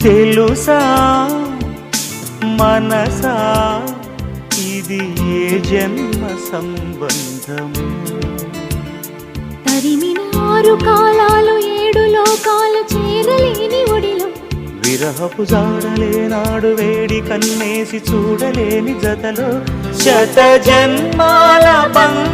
తెలుసా మనసా ఇది ఏ జన్మ సంబంధము తరిమిన 6 కాలాలు 7 లోకాలు చేరలేని ఒడిలో విరహపు జాడలేనాడు వేడి కన్నేసి చూడలేని జతలో శత జన్మాల బంధం